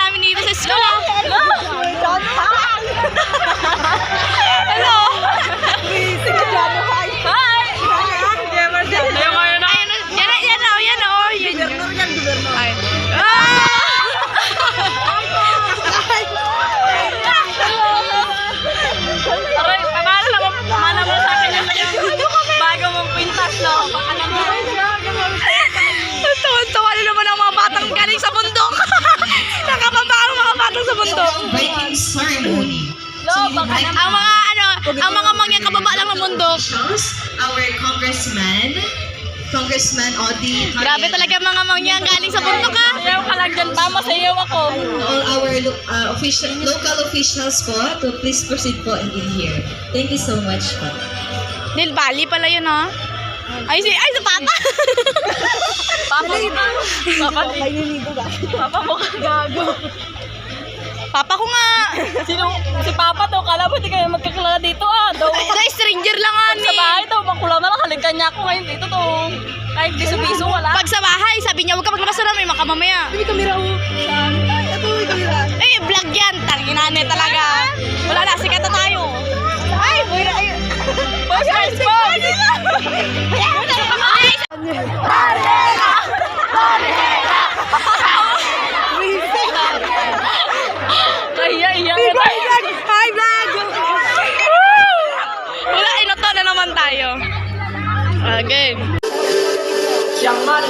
Namin dito sa school. Hello. Hi. Aray, pamana lang mo sa akin yung bago mong pintas, no? Baka naman. Tawa na naman ang mga batang galing sa bundok. Nakababa ang mga batang sa bundok. Inviting ceremony. Ang mga mangyang kababa lang ng bundok. Our Congressman Audie. Grabe talaga mga mangyang galing sa bundok, ha? Sayaw ka lang dyan pa, masayaw ako. All our local officials po to please proceed po in here. Thank you so much po. Del Valle pala yun, ha? Ay, si Papa! Papa mo ka. Gago. Papa ko nga. Si Papa daw, kala mo hindi kayo magkakilala dito Guys, stranger lang nga ni. Sa bahay daw, makulang na lang, halikan niya ako ngayon dito to. Kahit biso-biso, wala. Pag sa bahay, sabi niya, huwag ka maglabas na may makamamaya. May kamera ko. May kamera. Eh, vlog yan. Tanginane talaga. Wala na, sikat na tayo. Ay, buwira kayo. Posters, post! Iya. Hi, vlog! Wala, inoto na naman tayo. Again. Siyang man.